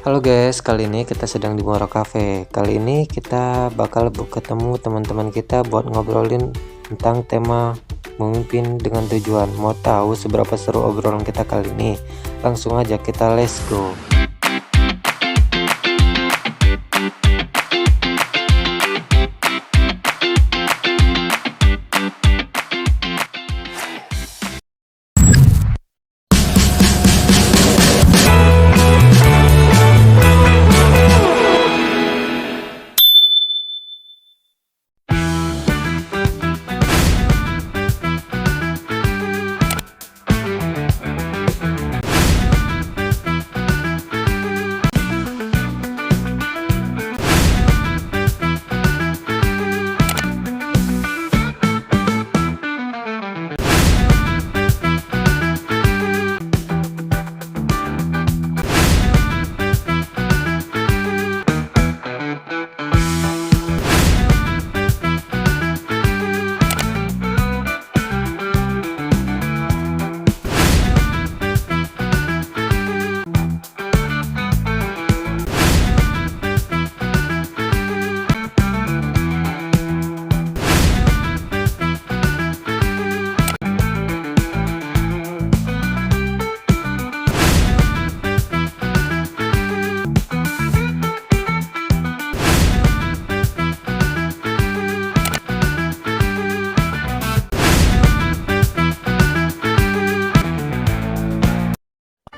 Halo guys, kali ini kita sedang di Moro Cafe. Kali ini kita bakal ketemu teman-teman kita buat ngobrolin tentang tema memimpin dengan tujuan. Mau tahu seberapa seru obrolan kita kali ini? Langsung aja kita let's go.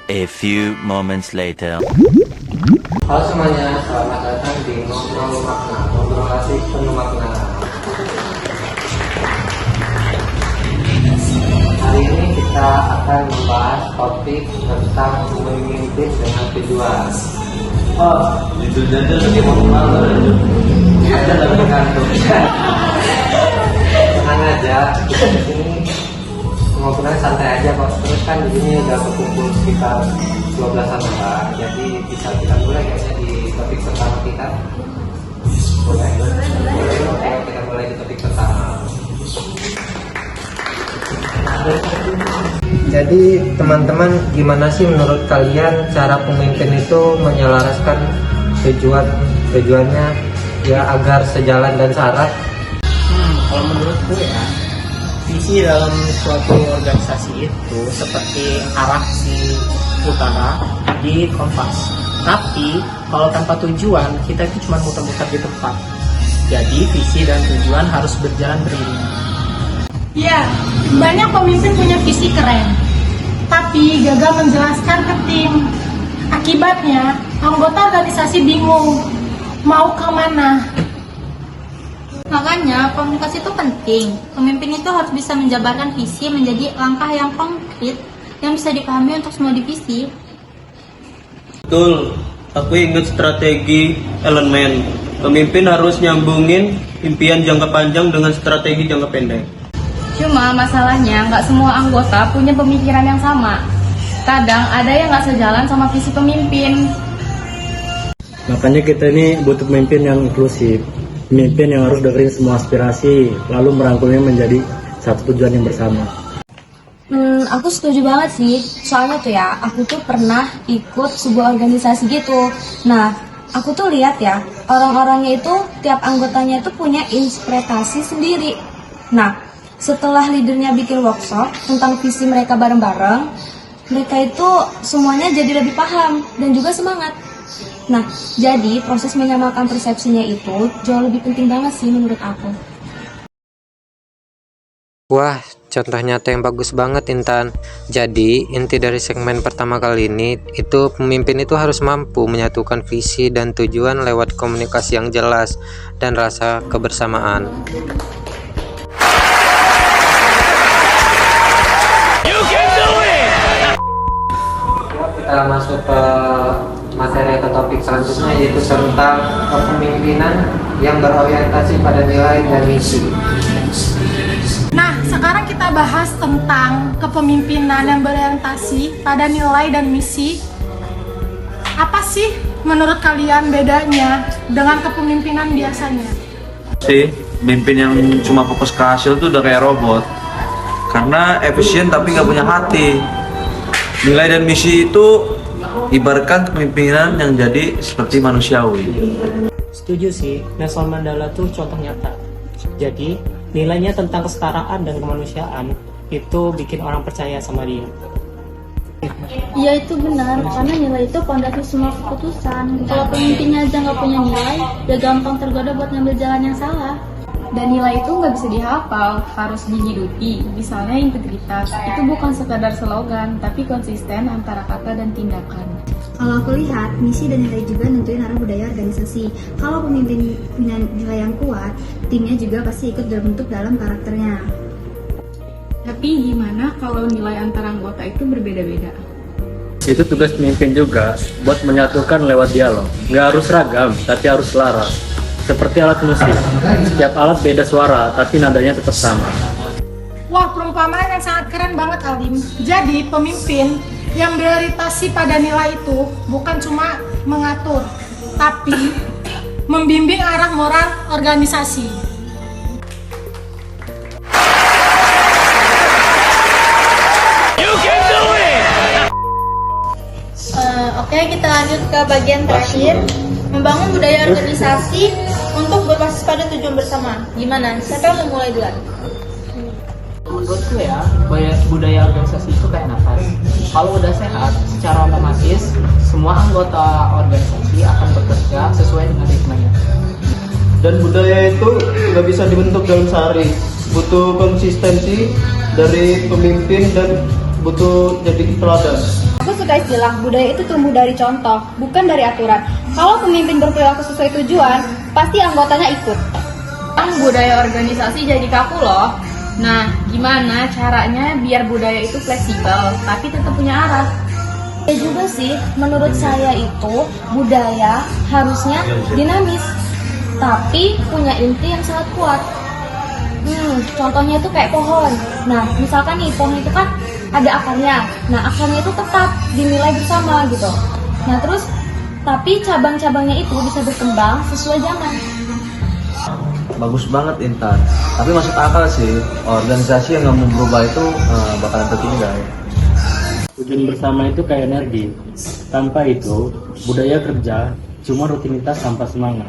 A few moments later. Halo semuanya, selamat datang di Ngobrol Makna, ngobrol asik penuh makna. Hari ini kita akan membahas topik tentang memimpin dengan tujuan. Itu jadi lagi mau kemana aja? Ada dalam kantor. Tenang aja, di sini ngobrolnya santai aja kok. Terus kan di sini udah berkumpul sekitar 12-an orang, jadi bisa kita mulai kayaknya di topik pertama kita. Boleh, oke, kita mulai di topik pertama. Jadi teman-teman, gimana sih menurut kalian cara pemimpin itu menyelaraskan tujuannya ya agar sejalan dan syarat? Kalau menurutku ya, visi dalam suatu organisasi itu seperti arah di utara di kompas. Tapi kalau tanpa tujuan, kita itu cuma muter-muter di tempat. Jadi visi dan tujuan harus berjalan beriringan. Ya, banyak pemimpin punya visi keren, tapi gagal menjelaskan ke tim. Akibatnya, anggota organisasi bingung mau kemana. Makanya komunikasi itu penting. Pemimpin itu harus bisa menjabarkan visi menjadi langkah yang konkret yang bisa dipahami untuk semua divisi. Betul, aku ingat strategi elemen. Pemimpin harus nyambungin impian jangka panjang dengan strategi jangka pendek. Cuma masalahnya nggak semua anggota punya pemikiran yang sama. Kadang ada yang nggak sejalan sama visi pemimpin. Makanya kita ini butuh pemimpin yang inklusif, pemimpin yang harus dengerin semua aspirasi, lalu merangkulnya menjadi satu tujuan yang bersama. Aku setuju banget sih, soalnya tuh ya, aku tuh pernah ikut sebuah organisasi gitu. Nah, aku tuh lihat ya, orang-orangnya itu, tiap anggotanya itu punya interpretasi sendiri. Nah, setelah leadernya bikin workshop tentang visi mereka bareng-bareng, mereka itu semuanya jadi lebih paham dan juga semangat. Nah, jadi proses menyamakan persepsinya itu jauh lebih penting banget sih menurut aku. Wah, contoh nyata yang bagus banget Intan. Jadi, inti dari segmen pertama kali ini itu pemimpin itu harus mampu menyatukan visi dan tujuan lewat komunikasi yang jelas dan rasa kebersamaan. Kita masuk ke materi atau topik selanjutnya, yaitu tentang kepemimpinan yang berorientasi pada nilai dan misi. Nah, sekarang kita bahas tentang kepemimpinan yang berorientasi pada nilai dan misi. Apa sih menurut kalian bedanya dengan kepemimpinan biasanya? Pemimpin yang cuma fokus ke hasil tuh udah kayak robot. Karena efisien tapi nggak punya hati. Nilai dan misi itu Ibaratkan kepemimpinan yang jadi seperti manusiawi. Setuju sih, Nelson Mandela tuh contoh nyata. Jadi, nilainya tentang kesetaraan dan kemanusiaan itu bikin orang percaya sama dia. Iya itu benar, karena nilai itu pondasi semua keputusan. Kalau pemimpinnya aja nggak punya nilai, ya gampang tergoda buat ngambil jalan yang salah. Dan nilai itu nggak bisa dihafal, harus dihidupi. Misalnya integritas, itu bukan sekadar slogan, tapi konsisten antara kata dan tindakan. Kalau aku lihat, misi dan nilai juga nentuin arah budaya organisasi. Kalau pemimpin punya nilai yang kuat, timnya juga pasti ikut berbentuk dalam karakternya. Tapi gimana kalau nilai antara anggota itu berbeda-beda? Itu tugas pemimpin juga, buat menyatukan lewat dialog. Nggak harus ragam, tapi harus selaras. Seperti alat musik, setiap alat beda suara, tapi nadanya tetap sama. Wah, perumpamaan yang sangat keren banget, Alim. Jadi, pemimpin yang berorientasi pada nilai itu bukan cuma mengatur, tapi membimbing arah moral organisasi. Oke, kita lanjut ke bagian terakhir. Membangun budaya organisasi untuk berbasis pada tujuan bersama. Gimana? Siapa yang mau mulai duluan? Menurutku ya, budaya organisasi itu kayak nafas. Kalau udah sehat, secara otomatis semua anggota organisasi akan bekerja sesuai dengan ritmenya. Dan budaya itu nggak bisa dibentuk dalam sehari. Butuh konsistensi dari pemimpin dan butuh jadi teladan. Aku suka istilah budaya itu tumbuh dari contoh, bukan dari aturan. Kalau pemimpin berperilaku sesuai tujuan, pasti anggotanya ikut. Budaya organisasi jadi kaku loh. Nah, gimana caranya biar budaya itu fleksibel, tapi tetap punya arah? Ya juga sih, menurut saya itu budaya harusnya dinamis, tapi punya inti yang sangat kuat. Contohnya itu kayak pohon. Nah, misalkan nih pohon itu kan ada akarnya. Nah, akarnya itu tetap dinilai bersama gitu. Nah, terus tapi cabang-cabangnya itu bisa berkembang sesuai zaman. Bagus banget Intan. Tapi masuk akal sih, organisasi yang nggak mau berubah itu bakalan tertinggal. Tujuan bersama itu kayak energi. Tanpa itu, budaya kerja cuma rutinitas tanpa semangat.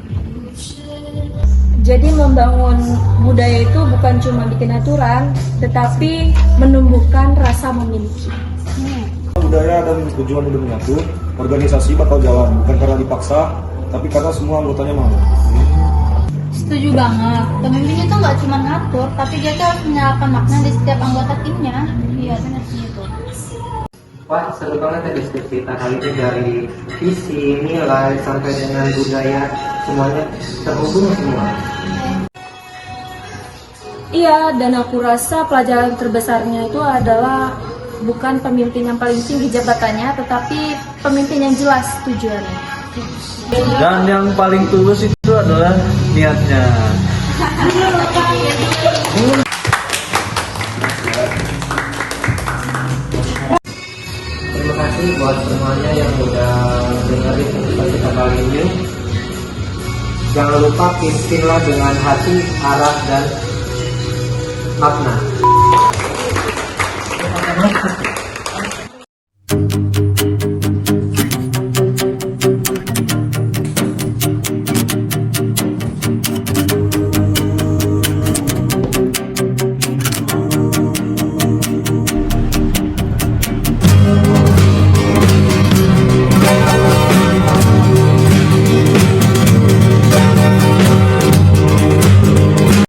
Jadi membangun budaya itu bukan cuma bikin aturan, tetapi menumbuhkan rasa memiliki. Budaya dan tujuan udah menyatu, organisasi bakal jalan bukan karena dipaksa, tapi karena semua anggotanya mau. Setuju banget. Pemimpin itu nggak cuma ngatur, tapi dia tuh harus menyalakan makna di setiap anggota timnya. Iya benar sih itu. Wah, seru banget ya diskusi kita kali ini, dari visi, nilai, sampai dengan budaya, semuanya terhubung semua. Iya, dan aku rasa pelajaran terbesarnya itu adalah bukan pemimpin yang paling tinggi jabatannya, tetapi pemimpin yang jelas tujuannya. Dan yang paling tulus itu adalah niatnya. Terima kasih buat semuanya yang udah dengerin diskusi kita kali ini. Jangan lupa pimpinlah dengan hati, arah, dan makna.